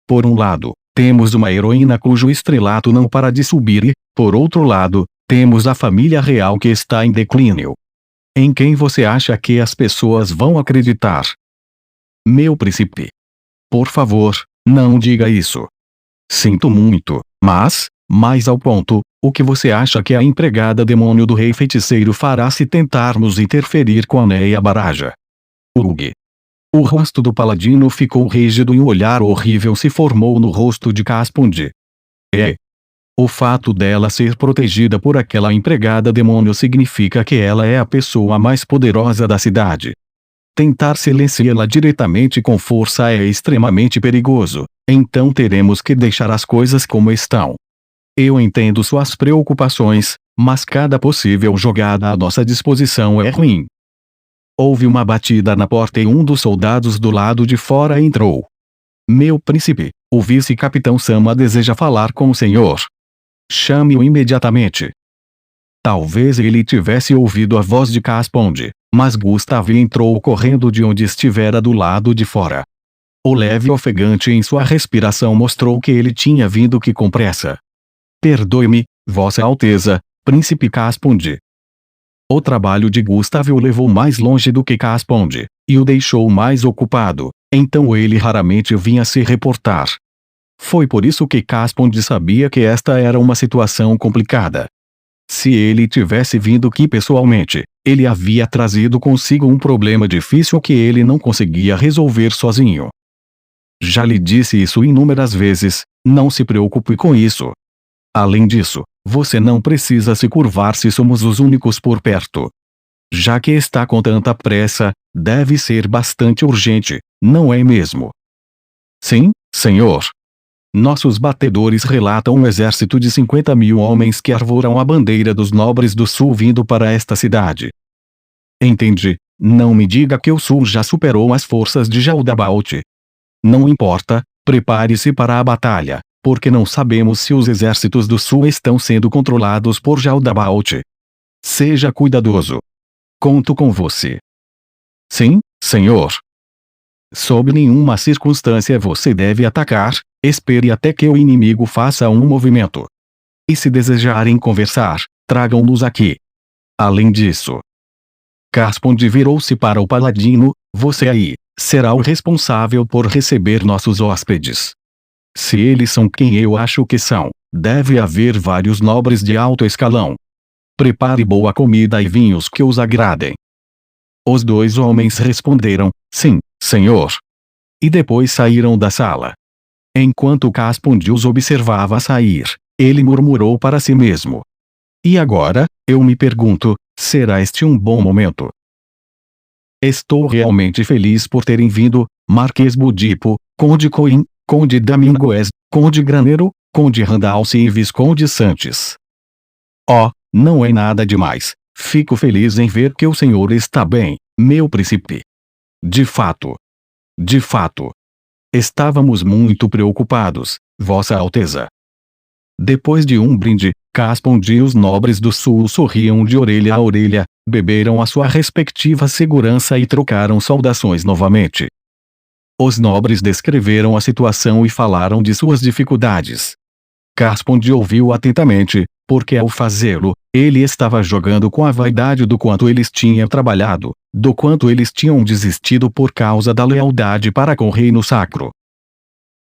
Por um lado, temos uma heroína cujo estrelato não para de subir e, por outro lado, temos a família real que está em declínio. Em quem você acha que as pessoas vão acreditar? Meu príncipe. Por favor, não diga isso. Sinto muito, mas, mais ao ponto, o que você acha que a empregada demônio do rei feiticeiro fará se tentarmos interferir com a Neia Baraja? Ugh. O rosto do paladino ficou rígido e um olhar horrível se formou no rosto de Casponde. O fato dela ser protegida por aquela empregada demônio significa que ela é a pessoa mais poderosa da cidade. Tentar silenciá-la diretamente com força é extremamente perigoso, então teremos que deixar as coisas como estão. Eu entendo suas preocupações, mas cada possível jogada à nossa disposição é ruim. Houve uma batida na porta e um dos soldados do lado de fora entrou. Meu príncipe, o vice-capitão Sama deseja falar com o senhor. Chame-o imediatamente. Talvez ele tivesse ouvido a voz de Casponde, mas Gustave entrou correndo de onde estivera do lado de fora. O leve ofegante em sua respiração mostrou que ele tinha vindo que com pressa. Perdoe-me, Vossa Alteza, Príncipe Casponde. O trabalho de Gustave o levou mais longe do que Casponde, e o deixou mais ocupado, então ele raramente vinha se reportar. Foi por isso que Casponde sabia que esta era uma situação complicada. Se ele tivesse vindo aqui pessoalmente, ele havia trazido consigo um problema difícil que ele não conseguia resolver sozinho. Já lhe disse isso inúmeras vezes, não se preocupe com isso. Além disso, você não precisa se curvar se somos os únicos por perto. Já que está com tanta pressa, deve ser bastante urgente, não é mesmo? Sim, senhor. Nossos batedores relatam um exército de 50.000 homens que arvoram a bandeira dos nobres do sul vindo para esta cidade. Entendi. Não me diga que o sul já superou as forças de Jaldabaoth. Não importa, prepare-se para a batalha, porque não sabemos se os exércitos do sul estão sendo controlados por Jaldabaoth. Seja cuidadoso. conto com você. Sim, senhor. Sob nenhuma circunstância você deve atacar, espere até que o inimigo faça um movimento. E se desejarem conversar, tragam-nos aqui. Além disso, Caspond virou-se para o paladino, você aí, será o responsável por receber nossos hóspedes. Se eles são quem eu acho que são, deve haver vários nobres de alto escalão. Prepare boa comida e vinhos que os agradem. Os dois homens responderam, sim, senhor. E depois saíram da sala. Enquanto Caspond os observava sair, ele murmurou para si mesmo. E agora, eu me pergunto, será este um bom momento? Estou realmente feliz por terem vindo, Marquês Budipo, Conde Coin, Conde Domingues, Conde Granero, Conde Randalce e Visconde Sanches. Oh, não é nada demais. Fico feliz em ver que o senhor está bem, meu príncipe. De fato. Estávamos muito preocupados, Vossa Alteza. Depois de um brinde, Caspond e os nobres do sul sorriam de orelha a orelha, beberam a sua respectiva segurança e trocaram saudações novamente. Os nobres descreveram a situação e falaram de suas dificuldades. Caspond ouviu atentamente, porque ao fazê-lo, ele estava jogando com a vaidade do quanto eles tinham trabalhado, do quanto eles tinham desistido por causa da lealdade para com o reino sacro.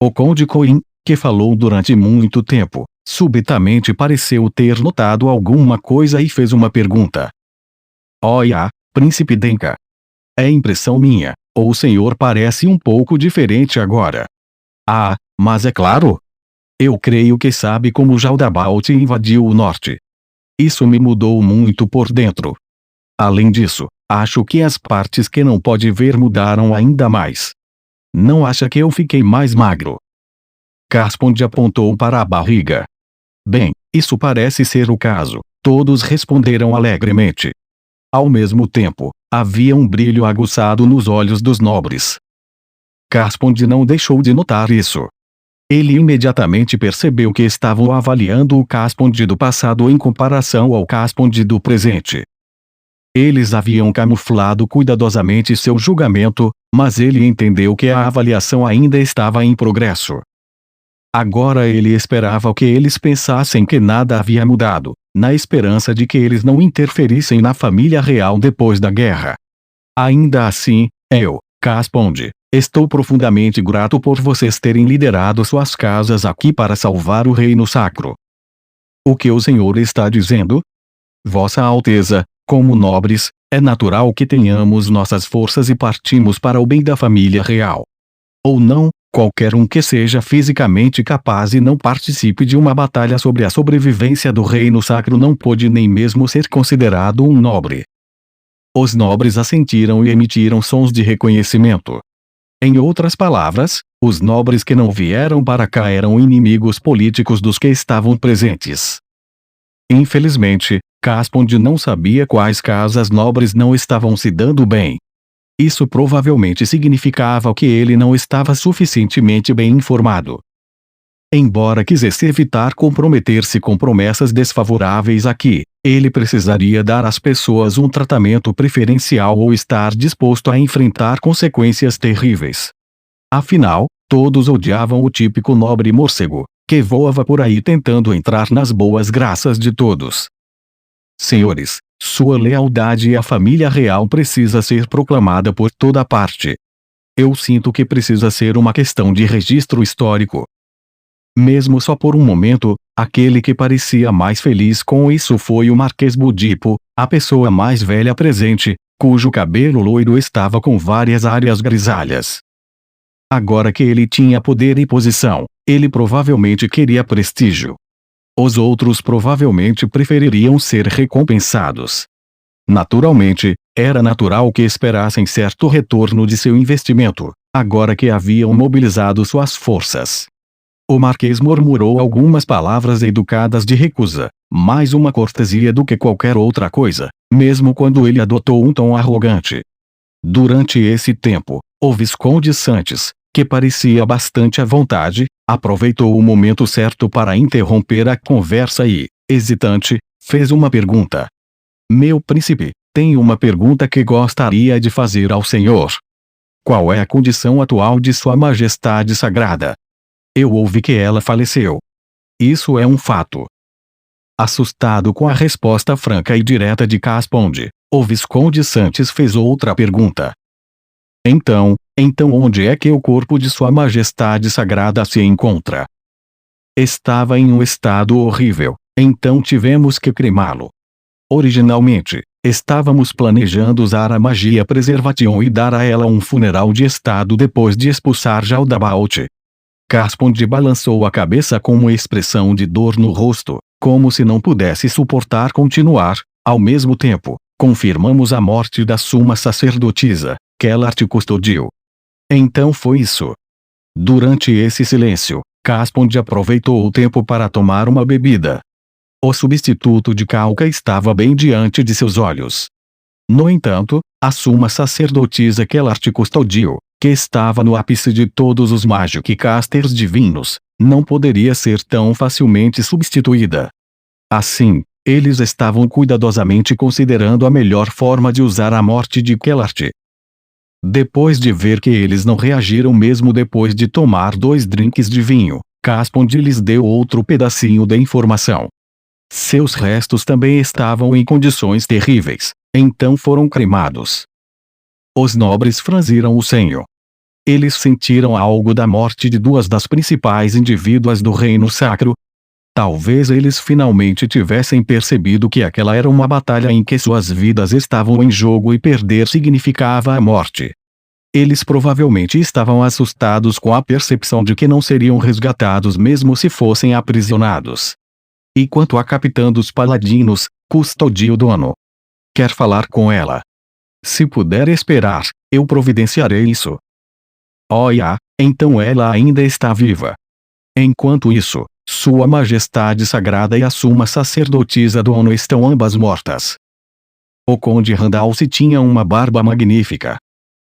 O Conde Coin, que falou durante muito tempo, subitamente pareceu ter notado alguma coisa e fez uma pergunta. Olha, príncipe Denka. É impressão minha, ou o senhor parece um pouco diferente agora? Ah, mas é claro. Eu creio que sabe como Jaldabaoth invadiu o norte. Isso me mudou muito por dentro. Além disso, acho que as partes que não pode ver mudaram ainda mais. Não acha que eu fiquei mais magro? Caspond apontou para a barriga. Bem, isso parece ser o caso, todos responderam alegremente. Ao mesmo tempo, havia um brilho aguçado nos olhos dos nobres. Caspond não deixou de notar isso. Ele imediatamente percebeu que estavam avaliando o Caspond do passado em comparação ao Caspond do presente. Eles haviam camuflado cuidadosamente seu julgamento, mas ele entendeu que a avaliação ainda estava em progresso. Agora ele esperava que eles pensassem que nada havia mudado, na esperança de que eles não interferissem na família real depois da guerra. Ainda assim, eu, Caspond, estou profundamente grato por vocês terem liderado suas casas aqui para salvar o reino sacro. O que o senhor está dizendo? Vossa Alteza, como nobres, é natural que tenhamos nossas forças e partimos para o bem da família real. Ou não, qualquer um que seja fisicamente capaz e não participe de uma batalha sobre a sobrevivência do reino sacro não pode nem mesmo ser considerado um nobre. Os nobres assentiram e emitiram sons de reconhecimento. Em outras palavras, os nobres que não vieram para cá eram inimigos políticos dos que estavam presentes. Infelizmente, Caspond não sabia quais casas nobres não estavam se dando bem. Isso provavelmente significava que ele não estava suficientemente bem informado. Embora quisesse evitar comprometer-se com promessas desfavoráveis aqui, ele precisaria dar às pessoas um tratamento preferencial ou estar disposto a enfrentar consequências terríveis. Afinal, todos odiavam o típico nobre morcego, que voava por aí tentando entrar nas boas graças de todos. Senhores, sua lealdade à família real precisa ser proclamada por toda parte. Eu sinto que precisa ser uma questão de registro histórico. Mesmo só por um momento, aquele que parecia mais feliz com isso foi o Marquês Budipo, a pessoa mais velha presente, cujo cabelo loiro estava com várias áreas grisalhas. Agora que ele tinha poder e posição, ele provavelmente queria prestígio. Os outros provavelmente prefeririam ser recompensados. Naturalmente, era natural que esperassem certo retorno de seu investimento, agora que haviam mobilizado suas forças. O Marquês murmurou algumas palavras educadas de recusa, mais uma cortesia do que qualquer outra coisa, mesmo quando ele adotou um tom arrogante. Durante esse tempo, o Visconde Sanches, que parecia bastante à vontade, aproveitou o momento certo para interromper a conversa e, hesitante, fez uma pergunta. Meu príncipe, Tenho uma pergunta que gostaria de fazer ao senhor. Qual é a condição atual de Sua Majestade Sagrada? Eu ouvi que ela faleceu. Isso é um fato. Assustado com a resposta franca e direta de Casponde, o Visconde Santos fez outra pergunta. Então onde é que o corpo de Sua Majestade Sagrada se encontra? Estava em um estado horrível, então tivemos que cremá-lo. Originalmente, estávamos planejando usar a magia Preservation e dar a ela um funeral de estado depois de expulsar Jaldabaoth. Casponde balançou a cabeça com uma expressão de dor no rosto, como se não pudesse suportar continuar. Ao mesmo tempo, confirmamos a morte da suma sacerdotisa, Kellart Custodial. Então foi isso. Durante esse silêncio, Casponde aproveitou o tempo para tomar uma bebida. O substituto de Calca estava bem diante de seus olhos. No entanto, a suma sacerdotisa Kellart Custodial, que estava no ápice de todos os Magicasters divinos, não poderia ser tão facilmente substituída. Assim, eles estavam cuidadosamente considerando a melhor forma de usar a morte de Kellart. Depois de ver que eles não reagiram mesmo depois de tomar 2 drinks de vinho, Casponde lhes deu outro pedacinho de informação. Seus restos também estavam em condições terríveis, então foram cremados. Os nobres franziram o senho. Eles sentiram algo da morte de 2 das principais indivíduas do Reino Sacro. Talvez eles finalmente tivessem percebido que aquela era uma batalha em que suas vidas estavam em jogo e perder significava a morte. Eles provavelmente estavam assustados com a percepção de que não seriam resgatados mesmo se fossem aprisionados. E quanto à capitã dos paladinos, Custodial Dono? Quer falar com ela? Se puder esperar, eu providenciarei isso. Então ela ainda está viva. Enquanto isso, Sua Majestade Sagrada e a suma sacerdotisa Dono estão ambas mortas. O Conde Randalce tinha uma barba magnífica.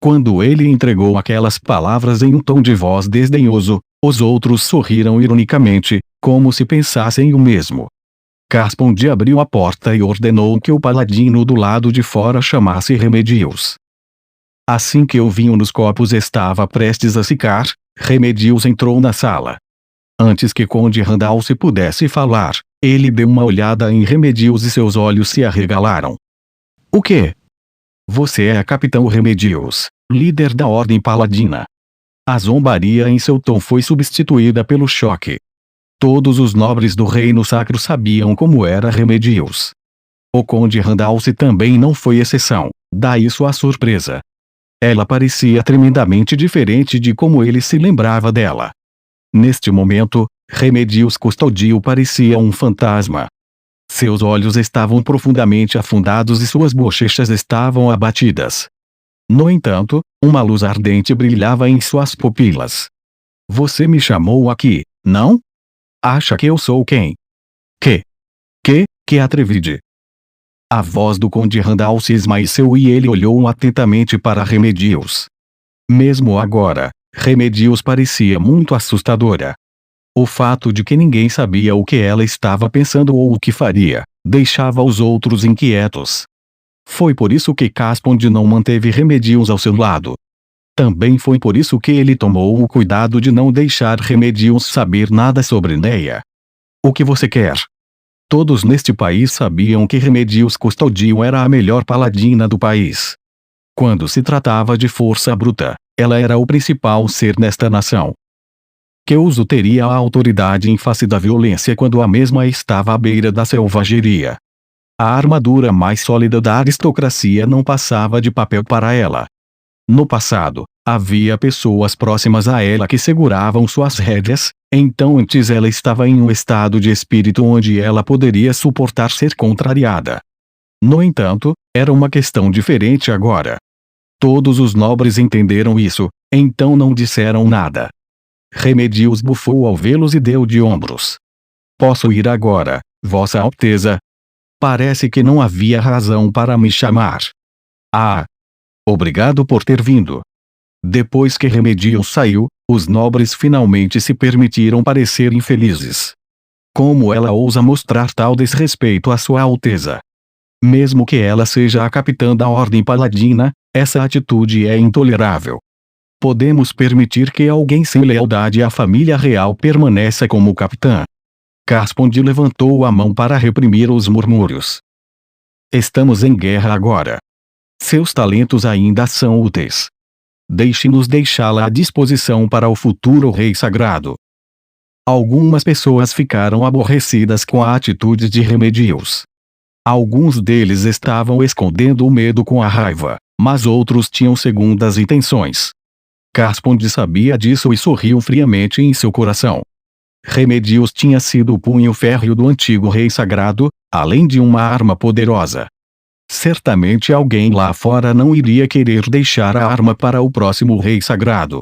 Quando ele entregou aquelas palavras em um tom de voz desdenhoso, os outros sorriram ironicamente, como se pensassem o mesmo. Casponde abriu a porta e ordenou que o paladino do lado de fora chamasse Remedios. Assim que o vinho nos copos estava prestes a secar, Remedios entrou na sala. Antes que Conde Randalce pudesse falar, ele deu uma olhada em Remedios e seus olhos se arregalaram. O quê? Você é a Capitão Remedios, líder da Ordem Paladina. A zombaria em seu tom foi substituída pelo choque. Todos os nobres do Reino Sacro sabiam como era Remedios. O Conde Randalce também não foi exceção, daí sua surpresa. Ela parecia tremendamente diferente de como ele se lembrava dela. Neste momento, Remedios Custodial parecia um fantasma. Seus olhos estavam profundamente afundados e suas bochechas estavam abatidas. No entanto, uma luz ardente brilhava em suas pupilas. Você me chamou aqui, não? Acha que eu sou quem? Que atrevide! A voz do Conde Randalce esmaeceu e ele olhou atentamente para Remedios. Mesmo agora, Remedios parecia muito assustadora. O fato de que ninguém sabia o que ela estava pensando ou o que faria, deixava os outros inquietos. Foi por isso que Casponde não manteve Remedios ao seu lado. Também foi por isso que ele tomou o cuidado de não deixar Remedios saber nada sobre Neia. O que você quer? Todos neste país sabiam que Remedios Custodial era a melhor paladina do país. Quando se tratava de força bruta, ela era o principal ser nesta nação. Que uso teria a autoridade em face da violência quando a mesma estava à beira da selvageria? A armadura mais sólida da aristocracia não passava de papel para ela. No passado, havia pessoas próximas a ela que seguravam suas rédeas, então antes ela estava em um estado de espírito onde ela poderia suportar ser contrariada. No entanto, era uma questão diferente agora. Todos os nobres entenderam isso, então não disseram nada. Remedios bufou ao vê-los e deu de ombros. Posso ir agora, Vossa Alteza? Parece que não havia razão para me chamar. Obrigado por ter vindo. Depois que Remedios saiu, os nobres finalmente se permitiram parecer infelizes. Como ela ousa mostrar tal desrespeito à Sua Alteza? Mesmo que ela seja a capitã da Ordem Paladina, essa atitude é intolerável. Podemos permitir que alguém sem lealdade à família real permaneça como capitã? Caspond levantou a mão para reprimir os murmúrios. Estamos em guerra agora. Seus talentos ainda são úteis. Deixe-nos deixá-la à disposição para o futuro rei sagrado. Algumas pessoas ficaram aborrecidas com a atitude de Remedios. Alguns deles estavam escondendo o medo com a raiva, mas outros tinham segundas intenções. Caspond sabia disso e sorriu friamente em seu coração. Remedios tinha sido o punho férreo do antigo rei sagrado, além de uma arma poderosa. Certamente alguém lá fora não iria querer deixar a arma para o próximo rei sagrado.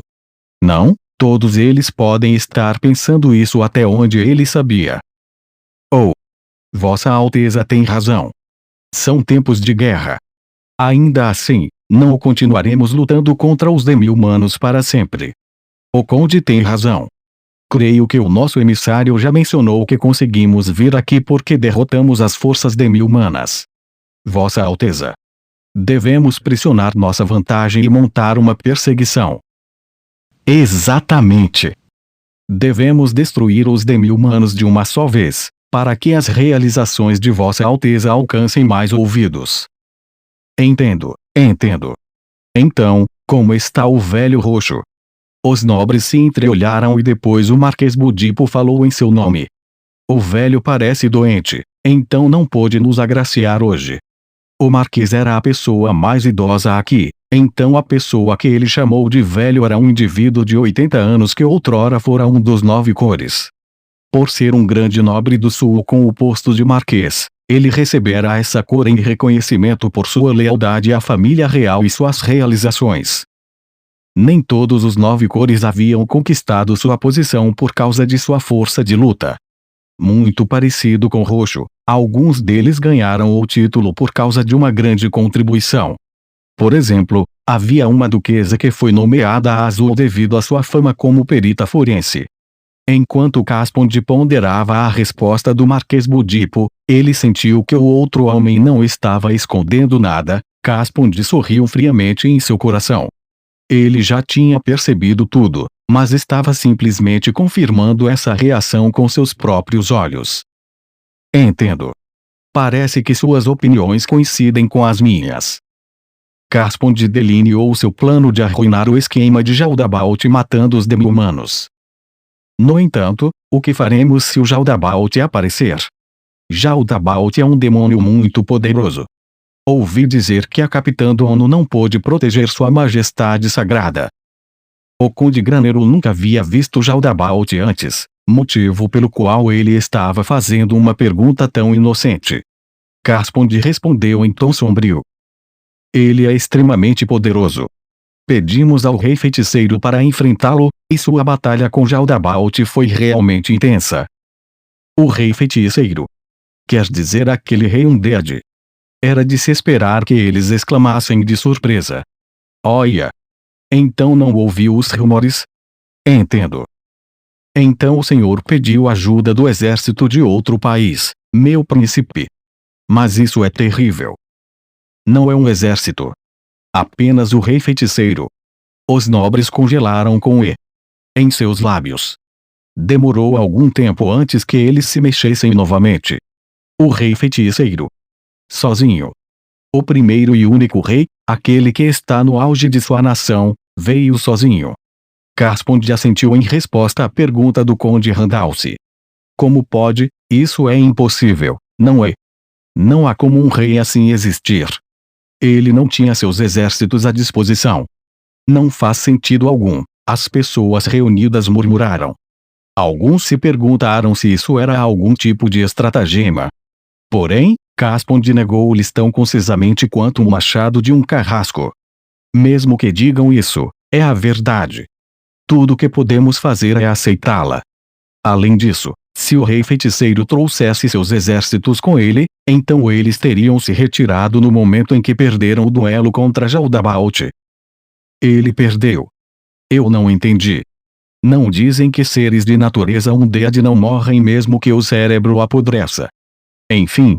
Não, todos eles podem estar pensando isso até onde ele sabia. Oh! Vossa Alteza tem razão. São tempos de guerra. Ainda assim, não continuaremos lutando contra os demi-humanos para sempre. O Conde tem razão. Creio que o nosso emissário já mencionou que conseguimos vir aqui porque derrotamos as forças demi-humanas. Vossa Alteza. Devemos pressionar nossa vantagem e montar uma perseguição. Exatamente. Devemos destruir os demi-humanos de uma só vez, para que as realizações de Vossa Alteza alcancem mais ouvidos. Entendo. Então, como está o velho roxo? Os nobres se entreolharam e depois o Marquês Budipo falou em seu nome. O velho parece doente, então não pôde nos agraciar hoje. O Marquês era a pessoa mais idosa aqui, então a pessoa que ele chamou de velho era um indivíduo de 80 anos que outrora fora um dos 9 cores. Por ser um grande nobre do sul com o posto de Marquês, ele recebera essa cor em reconhecimento por sua lealdade à família real e suas realizações. Nem todos os 9 cores haviam conquistado sua posição por causa de sua força de luta. Muito parecido com Roxo, alguns deles ganharam o título por causa de uma grande contribuição. Por exemplo, havia uma duquesa que foi nomeada a Azul devido à sua fama como perita forense. Enquanto Caspond ponderava a resposta do Marquês Budipo, ele sentiu que o outro homem não estava escondendo nada. Caspond sorriu friamente em seu coração. Ele já tinha percebido tudo, mas estava simplesmente confirmando essa reação com seus próprios olhos. Entendo. Parece que suas opiniões coincidem com as minhas. Caspond delineou seu plano de arruinar o esquema de Jaldabaoth matando os demi-humanos. No entanto, o que faremos se o Jaldabaoth aparecer? Jaldabaoth é um demônio muito poderoso. Ouvi dizer que a capitã Dono não pôde proteger sua majestade sagrada. O Conde Granero nunca havia visto Jaldabaoth antes, motivo pelo qual ele estava fazendo uma pergunta tão inocente. Caspond respondeu em tom sombrio. Ele é extremamente poderoso. Pedimos ao rei feiticeiro para enfrentá-lo, e sua batalha com Jaldabaoth foi realmente intensa. O rei feiticeiro. Quer dizer aquele rei Undead. Era de se esperar que eles exclamassem de surpresa. Olha! Então não ouviu os rumores? Entendo. Então o senhor pediu ajuda do exército de outro país, meu príncipe. Mas isso é terrível. Não é um exército. Apenas o rei feiticeiro. Os nobres congelaram com E em seus lábios. Demorou algum tempo antes que eles se mexessem novamente. O rei feiticeiro. Sozinho. O primeiro e único rei, aquele que está no auge de sua nação, veio sozinho. Caspond assentiu em resposta à pergunta do conde Randalce. Como pode? Isso é impossível, não é? Não há como um rei assim existir. Ele não tinha seus exércitos à disposição. Não faz sentido algum, as pessoas reunidas murmuraram. Alguns se perguntaram se isso era algum tipo de estratagema. Porém, Caspond negou-lhes tão concisamente quanto um machado de um carrasco. Mesmo que digam isso, é a verdade. Tudo que podemos fazer é aceitá-la. Além disso, se o rei feiticeiro trouxesse seus exércitos com ele, então eles teriam se retirado no momento em que perderam o duelo contra Jaldabaoth. Ele perdeu. Eu não entendi. Não dizem que seres de natureza Undead não morrem mesmo que o cérebro apodreça. Enfim.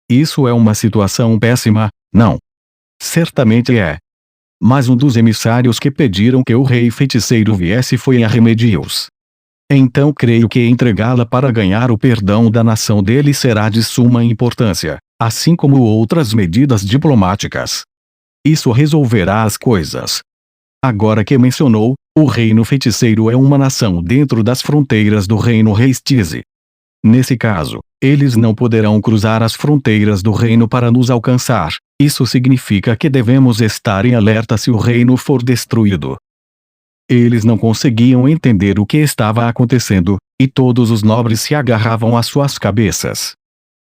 Isso é uma situação péssima, não? Certamente é. Mas um dos emissários que pediram que o rei feiticeiro viesse foi a Remedios. Então creio que entregá-la para ganhar o perdão da nação dele será de suma importância, assim como outras medidas diplomáticas. Isso resolverá as coisas. Agora que mencionou, o reino feiticeiro é uma nação dentro das fronteiras do reino Reistize. Nesse caso, eles não poderão cruzar as fronteiras do reino para nos alcançar. Isso significa que devemos estar em alerta se o reino for destruído. Eles não conseguiam entender o que estava acontecendo, e todos os nobres se agarravam às suas cabeças.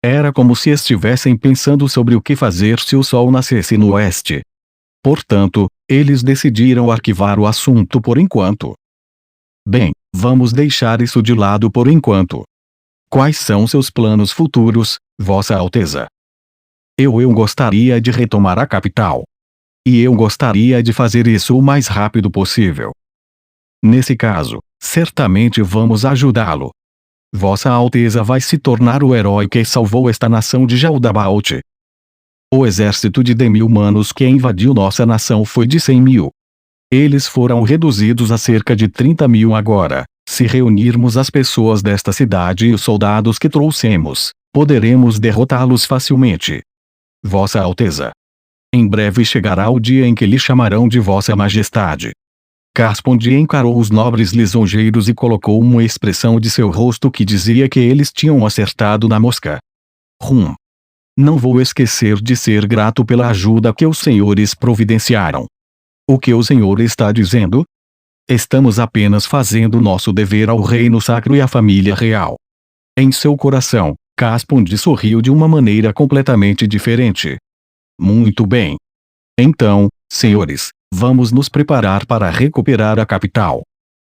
Era como se estivessem pensando sobre o que fazer se o sol nascesse no oeste. Portanto, eles decidiram arquivar o assunto por enquanto. Bem, vamos deixar isso de lado por enquanto. Quais são seus planos futuros, Vossa Alteza? Eu gostaria de retomar a capital. E eu gostaria de fazer isso o mais rápido possível. Nesse caso, certamente vamos ajudá-lo. Vossa Alteza vai se tornar o herói que salvou esta nação de Jaldabaoth. O exército de 10.000 humanos que invadiu nossa nação foi de 100.000. Eles foram reduzidos a cerca de 30.000 agora. Se reunirmos as pessoas desta cidade e os soldados que trouxemos, poderemos derrotá-los facilmente. Vossa Alteza. Em breve chegará o dia em que lhe chamarão de Vossa Majestade. Casponde encarou os nobres lisonjeiros e colocou uma expressão de seu rosto que dizia que eles tinham acertado na mosca. Não vou esquecer de ser grato pela ajuda que os senhores providenciaram. O que o senhor está dizendo? Estamos apenas fazendo nosso dever ao reino sacro e à família real. Em seu coração, Casponde sorriu de uma maneira completamente diferente. Muito bem. Então, senhores, vamos nos preparar para recuperar a capital.